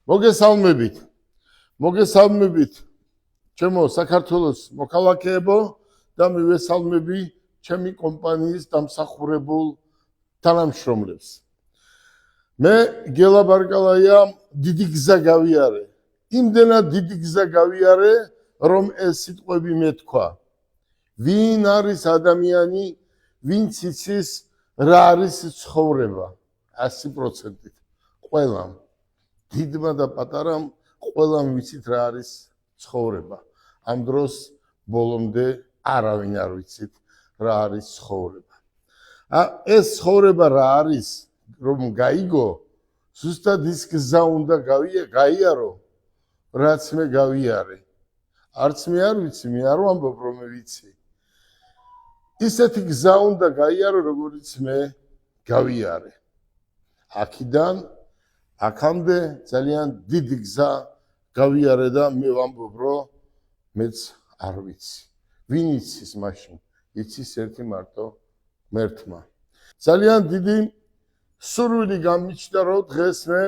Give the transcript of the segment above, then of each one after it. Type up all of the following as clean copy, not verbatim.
მოგესალმებით ჩემო საქართველოს მოქალაქეებო და მივესალმები ჩემი კომპანიის დამსახურებულ თანამშრომლებს. მე გელა ბარკალაია დიდი გზა გავიარე. იმდენად დიდი გზა გავიარე, რომ ეს სიტყვები მეთქვა. ვინ არის ადამიანი, ვინც იცის რა არის ცხოვრება 100%. ყველამ, დიდმა და პატარამ, ყველამ ვიცით რა არის ცხოვრება. ამ დროს ბოლომდე არავინ არ ვიცით რა არის ცხოვრება. ეს ცხოვრება რა არის, რომ გაიგო, ზუსტად ის გზა უნდა გაიარო, რაც მე გავიარე. არც მე არ ვიცი, მე არ ვამბობ, რომ მე ვიცი. ისეთი გზა უნდა გაიარო, როგორც მე გავიარე. აქედან აქამდე ძალიან დიდი გზა გავიარე და მე ვამბობ, რომ მეც არ ვიცი. ვინ იცის მაშინ? იცის ერთი მარტო მერთმა. ძალიან დიდი სურვილი გამიჩნდა, რომ დღეს მე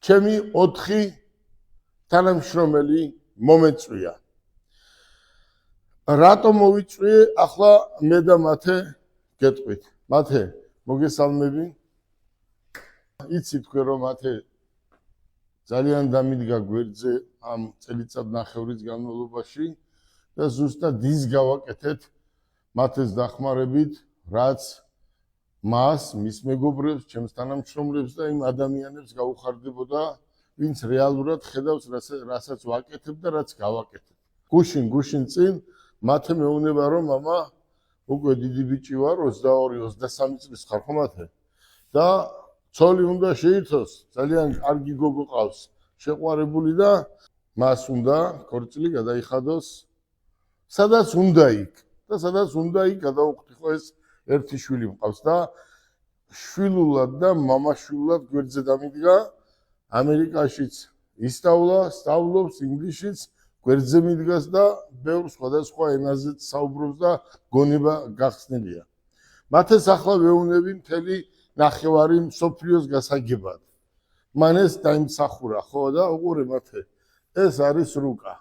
ჩემი 4 თანამშრომელი მომეწვია. რატომ მოვიწვიე? ახლა მე და მათე გეტყვით. მათე, მოგესალმები. იცი თქვენ რომ მათე ძალიან დამიდგა გვერდზე ამ წელიწადნახევრის განმავლობაში და ზუსტად ის გავაკეთეთ მათეს დახმარებით, რაც მას, მის მეგობრებს, ჩემს თანამშრომლებს და იმ ადამიანებს გაუხარდებოდა, ვინც რეალურად ხედავს, რასაც ვაკეთებ და რაც გავაკეთებ. გუშინ წინ მათე მეუნება, რომ მამა უკვე დიდი ბიჭი ვარ, 22-23 წლის ხარ ხო მათე? და ცოლი უნდა შეიცოს, ძალიან კარგი გოგო ყავს, შეყვარებული და მას უნდა ქორწილი გადაიხადოს. სადაც უნდა იქ გადაუხდი ხო ეს ერთი შვილი მყავს და შვილულად და მამაშვილად გვერდზე დამიდგა. ამერიკაშიც სწავლობს ინგლისშიც, გვერდზე მიდგას და ბევრ სხვადასხვა ენაზე საუბრობს და გონება გახსნილია. მათეს ახლა ვეუნები მთელი ნახევარი მსოფლიოს გასაგებად. მან ეს დაიმსახურა ხო და უყურე მათე, ეს არის რუკა.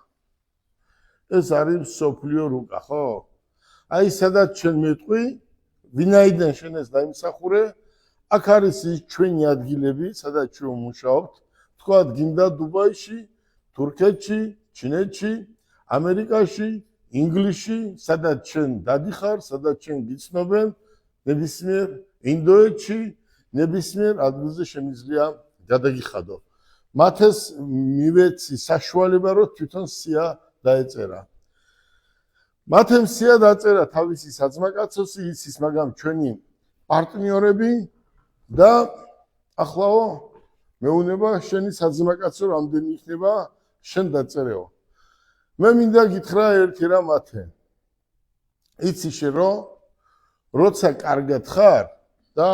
ეს არის მსოფლიო რუკა, ხო? აი სადაც შენ მეტყვი, ვინაიდან შენ ეს დაიმსახურე, აქ არის ის ჩვენი ადგილები, სადაც ჩვენ ვმუშაობთ, თქვათ გინდა დუბაიში, თურქეთში, ჩინეთში, ამერიკაში, ინგლისში, სადაც შენ დადიხარ, სადაც შენ გიცნობენ, ნებისმიერ ინდოეთში, ნებისმიერ ადგილზე შემიძლია გადაგიხადო. მათეს მივეცი საშუალება, რომ თვითონ სია დაეწერა. მათემ სია დაწერა თავისი საძმაკაცოსი, იცის, მაგრამ ჩვენი პარტნიორები და ახლაო მეუნება შენი საძმაკაცო რამდენი იქნება, შენ დაწერეო. მე მინდა გითხრა ერთი რამ მათე. იცი შენ რომ როცა კარგად ხარ და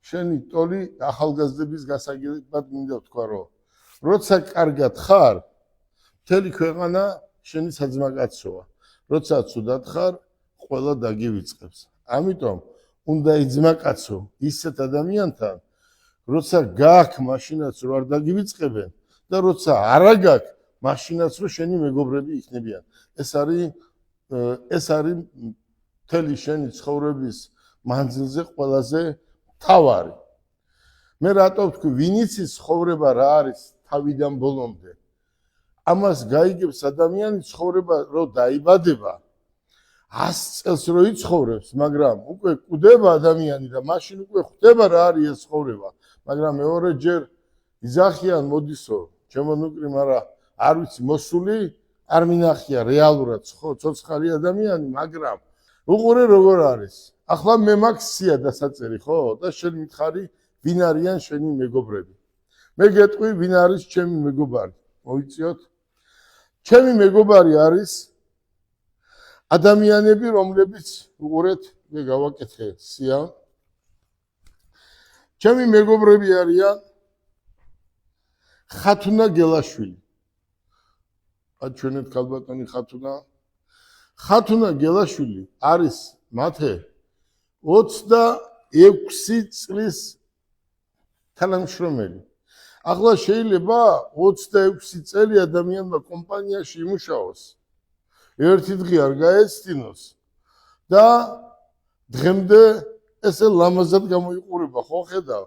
შენი ტოლი ახალგაზრდების გასაგებად მინდა ვთქვა, რომ როცა კარგად ხარ, მთელი ქვეყანა შენი საძმაკაცოა. როცა ცუდად ხარ, ყველა დაგივიწყებს. ამიტომ უნდა იძმაკაცო ისეთ ადამიანთან, როცა გააქვს მაშინაც რომ არ დაგივიწყებენ და როცა არა გააქვს მაშინაც რომ შენი მეგობრები იქნებიან. ეს არის მთელი შენი ცხოვრების მანძილზე ყველაზე მთავარი. მე რატო ვთქვი, ვინ იცის ცხოვრება რა არის თავიდან ბოლომდე. ამას გაიგებს ადამიანი ცხოვრება რო დაიბადება 100 წელს რო იცხოვრებს, მაგრამ უკვე კვდება ადამიანი და მაშინ უკვე ხვდება რა არის ეს ცხოვრება. მაგრამ მეორე ჯერ იზახიან მოდისო, ჩემო ნუკრი, მაგრამ არ ვიცი მოსული არ მინახია რეალურად ცოცხალი ადამიანი, მაგრამ უყურე როგორ არის. ახლა მე მაქვს სია დასაწერი, ხო? და შენ მითხარი, ვინ არიან შენი მეგობრები. მე გეტყვი, ვინ არის ჩემი მეგობარი. მოიწიოთ? ჩემი მეგობარი არის ადამიანები, რომლებიც უყურეთ, მე გავაკეთე სია. ჩემი მეგობრები არიან ხათუნა გელაშვილი. ჩვენეთ ქალბატონი ხათუნა გელაშვილი არის მათე 26 წლის თანამშრომელი. ახლა შეიძლება 26 წელი ადამიანმა კომპანიაში იმუშაოს. ერთი დღე არ გაეცდინოს და დღემდე ესე ლამაზად გამოიყურება, ხო ხედავ?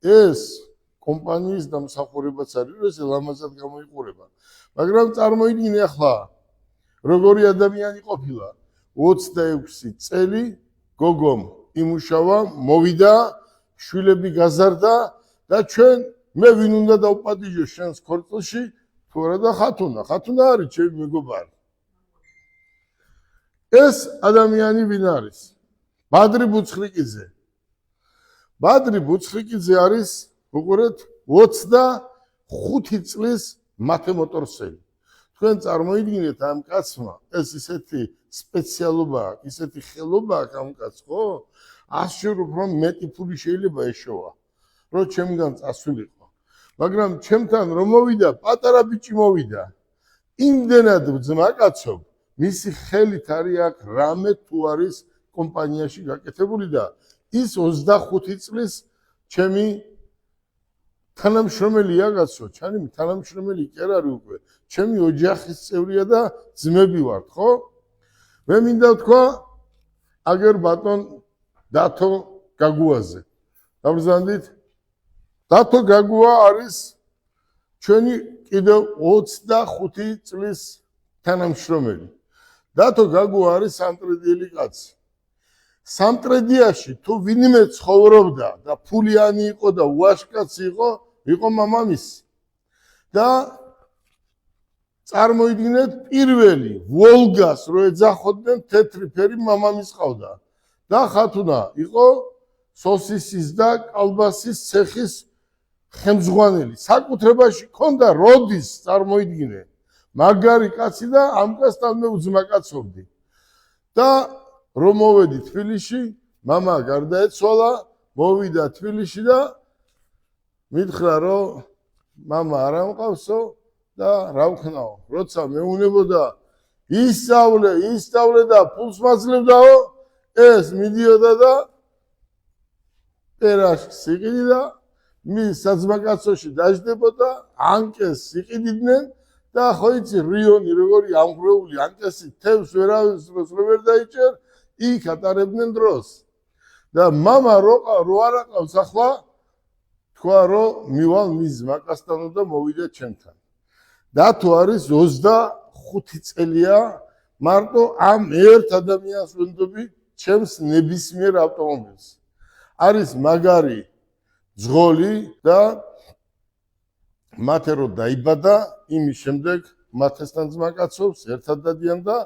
ეს კომპანიის დამსახურებაც არის, რომ ესე ლამაზად გამოიყურება. მაგრამ წარმოიდგინე ახლა როგორი ადამიანი ყოფილა 26 წელი გოგომ იმუშავა, მოვიდა, შვილები გაზარდა და ჩვენ მე ვინ უნდა დავპატიჟო შენს ქორწილში, თუ არა და ხათუნა არის ჩემი მეგობარი. ეს ადამიანი ვინ არის? ბადრი ბუცხრიკიძე. ბადრი ბუცხრიკიძე არის უყურეთ 25 წლის მათემატორსელი. თქვენ წარმოიდგინეთ ამ კაცმა ეს ისეთი სპეციალობა აქვს, ისეთი ხელობა აქვს ამ კაცს, ხო? ასჯერ უფრო მეტი ფული შეიძლება ეშოვა, რომ ჩემგან წასულიყო. მაგრამ ჩემთან რომ მოვიდა, პატარა ბიჭი მოვიდა. იმდენად ძმა კაცო, მისი ხელით არის აქ რამე თუ არის კომპანიაში გაკეთებული და ის 25 წლის ჩემი თანამშრომელია კაცო, ჩემი თანამშრომელი კი არ არის უკვე. ჩემი ოჯახის წევრია და ძმები ვართ, ხო? მე მინდა ვთქვა აგერ ბატონ დათო გაგუაზე. დაბრძანდით. დათო გაგუა არის ჩვენი კიდევ 25 წლის თანამშრომელი. დათო გაგუა არის სამტრედიელი კაცი. სამტრედიაში თუ ვინმე ცხოვრობდა და ფულიანი იყო და უაშკაცი იყო მამამისი. და წარმოიდგინეთ პირველი ვოლგას რო ეძახოდნენ თეთრი ფერი მამამის ყავდა და ხათუნა იყო სოსისის და კალბასის ცეხის ხელმძღვანელი. საკუთრებაში ქონდა როდის წარმოიდგინე მაგარი კაცი და ამ კაცთან მე უძმაკაცობდი. და რომ მოვედი თბილისში, მამა გარდაეცვალა, მოვიდა თბილისში და მითხრა რომ მამა არ ამყავსო და რა ვქნაო, როცა მეუნებოდა ისწავლე და ფულს მაძლევდაო, ეს მიდიოდა და პერაშკს იყიდდა, მის საძმაკაცოში დაждდებოდა, ანკეს იყიდნენ და ხო იცი რიონი როგორი ამღვრეული ანკესი თევს ვერ დაიჭერ, იქ ატარებდნენ დროს. და მამა რო არ აყავს ახლა თქვა რომ მივალ მის ზმაკასთან და მოვიდა ჩემთან. დათო არის 25 წელია მარტო ამ ერთ ადამიანს ვენდობი ჩემს ნებისმიერ ავტომობილს. არის მაგარი ძღოლი და მათე რო დაიბადა, იმის შემდეგ მათესთან ძმაკაცობს, ერთად დადიან და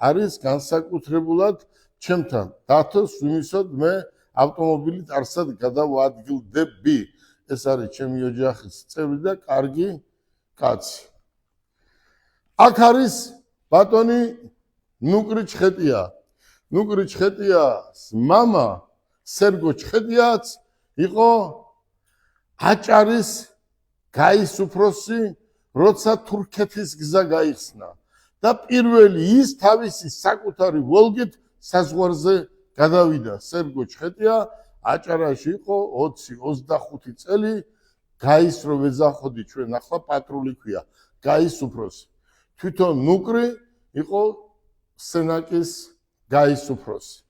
არის განსაკუთრებულად ჩემთან. დათოს ვიმისოდ მე ავტომობილით არსად გადავადგილდები. ეს არის ჩემი ოჯახის წევრი და კარგი კაცი. აქ არის ბატონი ნუკრი ჩხეტია. ნუკრი ჩხეტიას მამა სერგო ჩხეტიაც იყო აჭარის გაის უფროსი, როცა თურქეთის გზა გაიხსნა და პირველი ის თავისი საკუთარი ვოლგით საზღვარზე გადავიდა. სერგო ჩხეტია აჭარაში იყო 20-25 წელი, გაის რო ვეძახოდი ჩვენ ახლა პატრული ქვია, გაის უფროსი. თვითონ ნუკრი იყო სენაკის გაის უფროსი.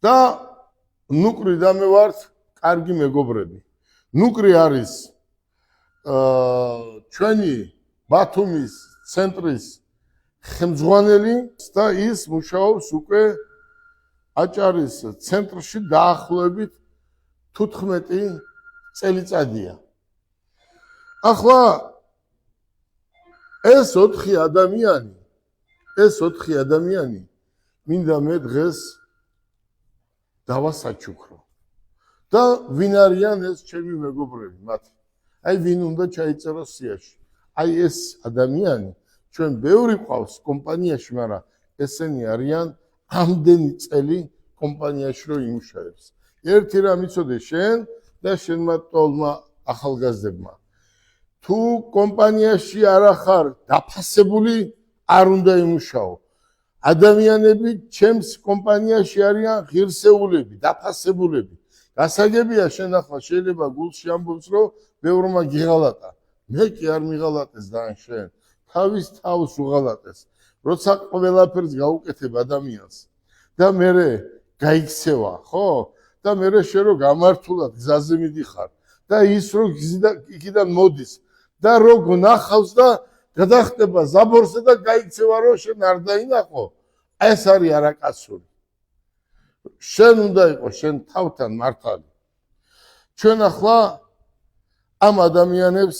და ნუკრი და მე ვართ კარგი მეგობრები. ნუკრი არის ჩვენი ბათუმის ცენტრის ხელმძღვანელი და ის მუშაობს უკვე აჭარის ცენტრში დაახლოებით 15 წელიწადია. ახლა ეს 4 ადამიანი მინდა მე დღეს დავასაჩუქრო. და ვინ არიან ეს ჩემი მეგობრები მათი? აი ვინ უნდა ჩაიწეროს სიაში? აი ეს ადამიანი ჩვენ ბევრი ყავს კომპანიაში, მაგრამ ესენი არიან ამდენი წელი კომპანიაში რო იმუშავებს. ერთი რამ იცოდე შენ და შენმა ტოლმა ახალგაზრდებმა. თუ კომპანიაში არ ახარ დაფასებული, არ უნდა იმუშაო. ადამიანები ჩემს კომპანიაში არიან ღირსეულები, დაფასებულები. გასაგებია შენ ახლა შეიძლება გულში ამბობს რომ ბევრმა გიღალატა მე კი არ მიღალატეს და შენ თავის თავს უღალატეს როცა ყველაფერს გაუკეთებ ადამიანს და მე გაიქცევა ხო და მე შენ რო გამართულად გზაზე მიდიხარ და ის რო იქიდან მოდის და რო გნახავს და გადახტება ზაბორზე და გაიქცევა რომ შენ არ დაინახო ეს არის არაკაცური შენ უნდა იყოს შენ თავთან მართალი ჩვენ ახლა ამ ადამიანებს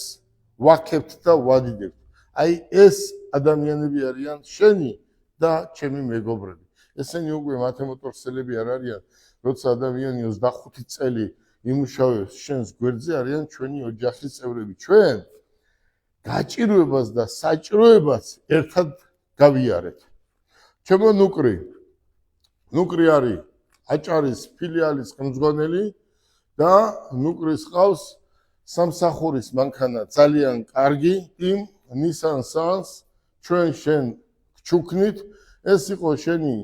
ვაქებთ და ვადიდებთ აი ეს ადამიანები არიან შენი და ჩემი მეგობრები ესენი უკვე მათემატიკოსები არ არიან როცა ადამიანი 25 წელი იმუშავებს შენს გვერდზე არიან ჩვენი ოჯახის წევრები ჩვენ გაჭირვებას და საჭიროებას ერთად გავიარეთ ჩემო ნუკრი არის აჭარის ფილიალის ხელმძღვანელი და ნუკრის ყავს სამსახურის მანქანა ძალიან კარგი იმ Nissan Sans ჩვენ შენ ჩუქნით ეს იყო შენი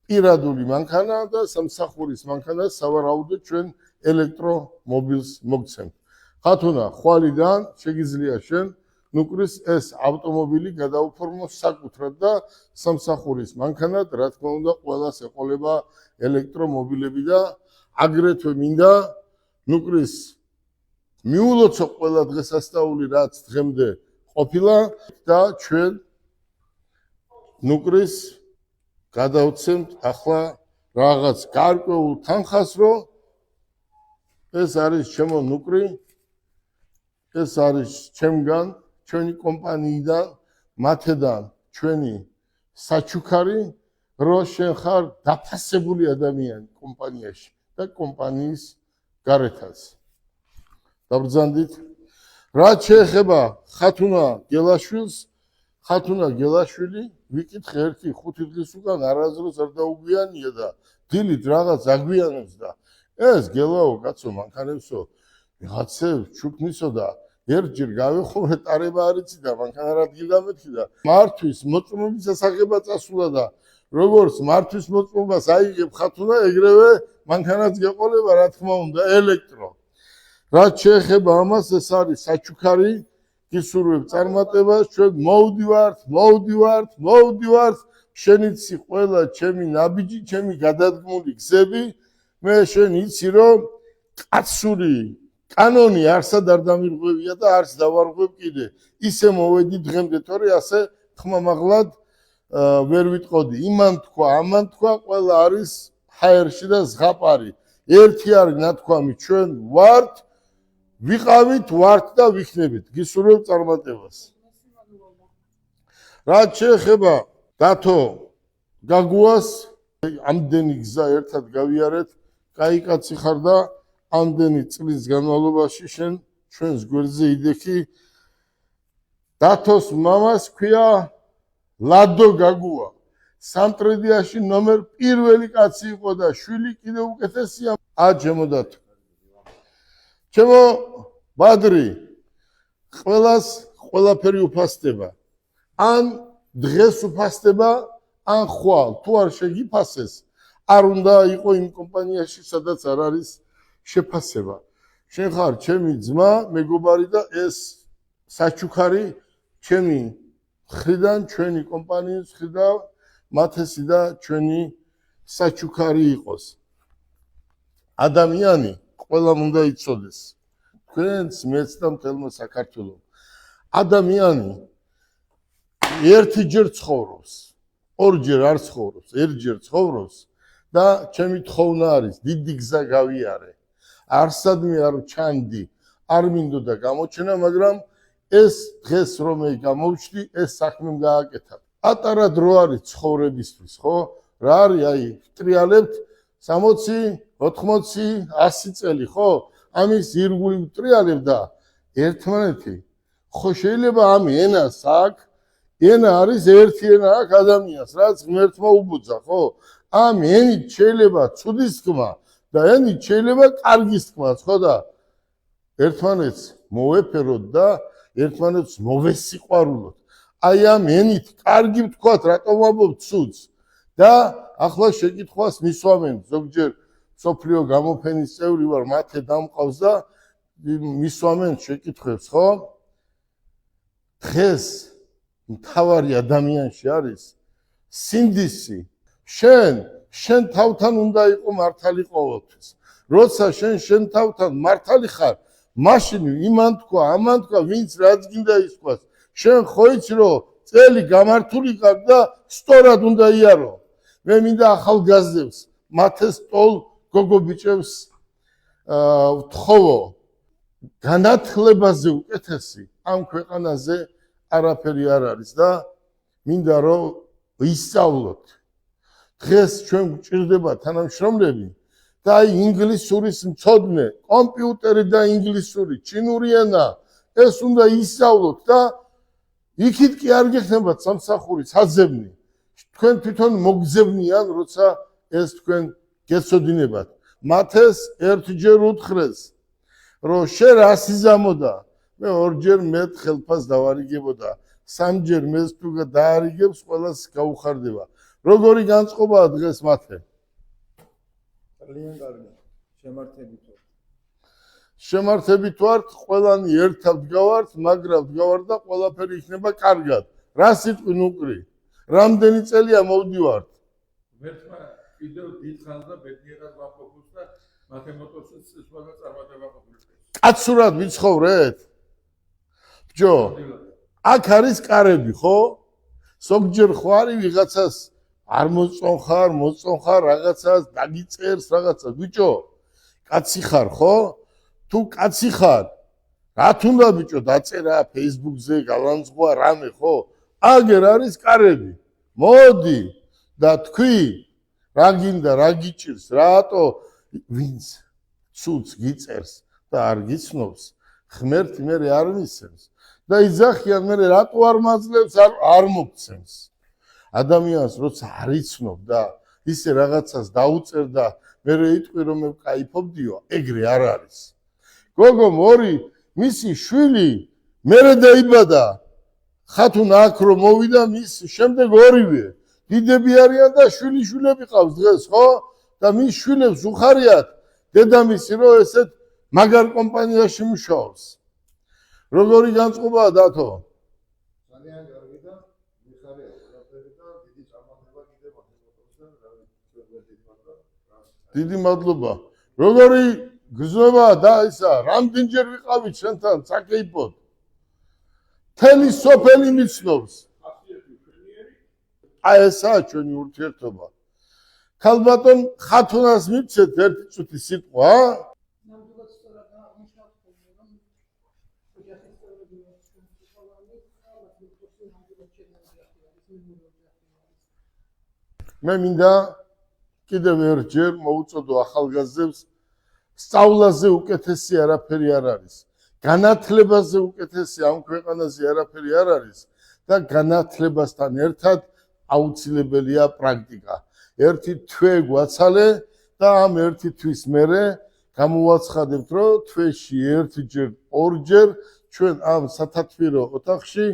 პირადული მანქანა და სამსახურის მანქანა სავარაუდოდ ჩვენ ელექტრომობილს მოგცემთ ხათუნა ხვალიდან შეგიძლია შენ ნუკრის ეს ავტომობილი გადაუფორმოს საკუთრად და სამსახურის მანქანად რა თქმა უნდა ყველას ეყოლება ელექტრომობილები და აგრეთვე მინდა ნუკრის მიულოცო ყველა დღესასწაული რაც დღემდე ყოფილა და ჩვენ ნუკრის გადავცემთ ახლა რაღაც გარკვეულ თანხას რომ ეს არის ჩემო ნუკრი ეს არის ჩემგან ჩვენი კომპანიიდან მათედან ჩვენი საჩუქარი რომ შენ ხარ დაფასებული ადამიანი კომპანიაში და კომპანიის გარეთაც დაბრძანდით რაც შეეხება ხათუნა გელაშვილი ვიკითხე 1-5 დღის უკან არასდროს არ დაუგვიანია და დილით რაღაც აგვიანებს და ეს გელაო კაცო მანქანებსო ვიღაცებს ჩუქნისო და ერთჯერ გავეხურე ტარება არიცი და მანქანა რა დგილამეთქი და მართვის მოწმობის სასახება წასულა და როგორც მართვის მოწმობას აიგებ ხათუნა ეგრევე მანქანაც გეყოლება რა თქმა უნდა ელექტრო რაც შეეხება ამას ეს არის საჩუქარი გისურვებ წარმატებას ჩვენ მოვდივართ შენიცი ყველა ჩემი ნაბიჯი ჩემი გადადგმული გზები მე შენ იცი რომ კაცური კანონი არსად არ დამირღვევია და არც დავარღვევ კიდე ისე მოვედი დღემდე თორე ასე ხმამაღლად ვერ ვიტყოდი იმან თქვა ამან თქვა ყველა არის ჰაერში და ზღაპარი ერთი არის ნათქვამი ჩვენ ვართ და ვიქნებით გისურვებ წარმატებას რაც შეეხება დათო გაგუას ამდენი გზა ერთად გავიარეთ კაი კაცი ხარ და ამდენი წლის განმავლობაში შენ ჩვენს გვერდზე იდექი დათოს მამას ქვია ლადო გაგუა სამტრედიაში ნომერ პირველი კაცი იყო და შვილი კიდე უკეთესია ჩემო დათო ჩემო ბადრი ყველას ყველაფერი უფასდება ან დღეს უფასდება ან ხვალ თუ არ შეგიფასეს არ უნდა იყო იმ კომპანიაში სადაც არ არის შეფასება შენ ხარ ჩემი ძმა მეგობარი და ეს საჩუქარი ჩემი მხრიდან ჩვენი კომპანიის მხრიდან მათესი და ჩვენი საჩუქარი იყოს ადამიანი ყველამ უნდა იცოდეს თქვენს მეც და მთელმა საქართველოს ადამიანი ერთჯერ ცხოვრობს ორჯერ არ ცხოვრობს ერთჯერ ცხოვრობს და ჩემი თხოვნა არის დიდი გზა გავიარე არსადმე არ ჩანდი არ მინდოდა გამოჩენა მაგრამ ეს დღეს რომ გამოვჩდი ეს საქმე გააკეთა პატარა დრო არის ცხოვრებისთვის ხო რა არის აი ვტრიალებთ 60 80 100 წელი ხო ამის ირგული ვტრიალებ და ერთმანეთი ხო შეიძლება ამ ენას აქ ენა არის ერთი ენა აქ ადამიანს რაც ღმერთმა უბოძა ხო ამ ენით შეიძლება ცუდის თქმა და ენით შეიძლება კარგის თქმაც ხო და ერთმანეთს მოვეფეროთ და ერთმანეთს მოვესიყვარულოთ აი ამ ენით კარგი ვთქვათ რატომ ვამბობ ცუდს და ახლა შეკითხვას მისვამენ ზოგჯერ სოფლიო გამოფენის წევრი ვარ, მათე დამყავს და მისვამენ შეკითხვებს, ხო? დღეს მთავარი ადამიანში არის სინდისი. შენ თავთან უნდა იყო მართალი ყოველთვის. როცა შენ თავთან მართალი ხარ, მაშინ იმან თქვა, ამან თქვა, ვინც რაც გინდა ისქვას. შენ ხო იცი რომ წელი გამართული ხარ და სწორად უნდა იარო. მე მინდა ახალგაზრდებს, მათეს ტოლ გოგო ბიჭებს ვთხოვო, განათლებაზე უკეთესი ამ ქვეყანაზე არაფერი არ არის და მინდა რომ ვისწავლოთ. დღეს ჩვენ გვჭირდება თანამშრომლები და ინგლისურის მცოდნე, კომპიუტერი და ინგლისური, ჩინური ენა, ეს უნდა ისწავლოთ და იქით კი არ გეხნებათ სამსახური, საძებნი. თქვენ თვითონ მოგძებნიან, როცა ეს თქვენ გეცოდინებათ. მათეს ერთჯერ უთხრეს, რომ შენ რა სიზამოდა, მე ორჯერ მეტ ხელფას დავარიგებოდა, სამჯერ მეც თუ დაარიგებს, ყველას გაუხარდება. როგორი განწყობაა დღეს მათე? ძალიან კარგი. შემართებით ვართ. შემართებით ვართ, ყველანი ერთად ვდგავართ, მაგრად ვდგავართ და ყველაფერი იქნება კარგად. რა სიტყვი ნუკრი? რამდენი წელია მოვდივართ? ვერთმა კიდევ დიდ ხანს და ბედნიერად ვამყოფოს და მათე მოტორს სხვა წარმატება ყოფილიყო. კაცურად ვიცხოვრეთ? ბჭო, აქ არის კარები, ხო? ზოგჯერ ხო არის ვიღაცას არ მოწონხარ რაღაცას, დაგიწერს რაღაცას. ბიჭო, კაცი ხარ, ხო? თუ კაცი ხარ, რა თუნდა ბიჭო, დაწერა Facebook-ზე, გალანძღვა რამე, ხო? აგერ არის კარები. მოდი და თქვი, რა გინდა, რა გიჭირს, რატო ვინც ცუც გიწერს და არ გიცნობს, ღმერთი მე არ მისცემს. და იძახიან მე რატო არ მაძლევს, არ მოგცემს. ადამიანს როცა არ იცნობ და ისე რაღაცას დაუწერ და მე იტყვი რომ მე ვკაიფობდიო, ეგრე არ არის. გოგო მორი, მისი შვილი მე დაიბადა. ხათուն აქ რომ მოვიდა, მის შემდეგ ორივე დიდები არიან და შვილები ყავს დღეს, ხო? და მის შვილებს უხარიათ დედამისი რომ ესეთ მაგარ კომპანიაში მუშაობს. როგორი განწყობაა დათო? ძალიან კარგი და მიხარია ყველაფერი და დიდი წარმატება კიდევ მოხდება და დიდი მადლობა. როგორი გზნობა და ისა, რამდენჯერ ვიყავით შენთან საკეიფოდ? თელი სოფელი მიცნობს. აი ესაა ჩვენი ურთიერთობა. ქალბატონ ხათუნას მიცეთ ერთი წუთი სიტყვა, ნამდვილად სწორად აღმოჩნდა, რომ ოჯახის წევრები მე მინდა კიდევ ერთჯერ მოუწოდო ახალგაზრდებს, სწავლაზე უკეთესი არაფერი არ არის. განათლებაზე უკეთესი ამ ქვეყანაზე არაფერი არ არის და განათლებასთან ერთად აუცილებელია პრაქტიკა. ერთი თვე გვაცალე და ამ ერთი თვის მერე გამოვაცხადებთ, რომ თვეში ერთჯერ, ორჯერ ჩვენ ამ სათათბირო ოთახში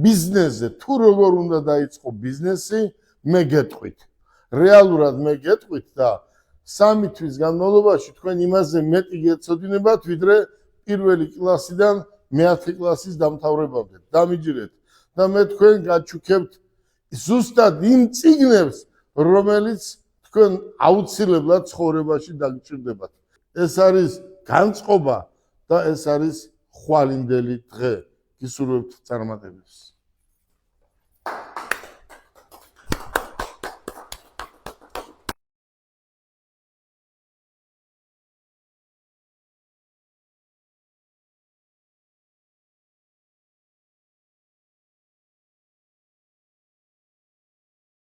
ბიზნესზე თუ როგორ უნდა დაიწყო ბიზნესი, მე გეტყვით. რეალურად მე გეტყვით და 3 თვის განმავლობაში თქვენ იმაზე მეტი გეცოდინებათ, ვიდრე პირველი კლასიდან მე-10 კლასის დამთავრებამდე. დამიჯერეთ და მე თქვენ გაჩუქებთ ზუსტად იმ წიგნებს, რომელიც თქვენ აუცილებლად ცხოვრებაში დაგჭირდებათ. ეს არის განწყობა და ეს არის ხვალინდელი დღე. გისურვებთ წარმატებებს.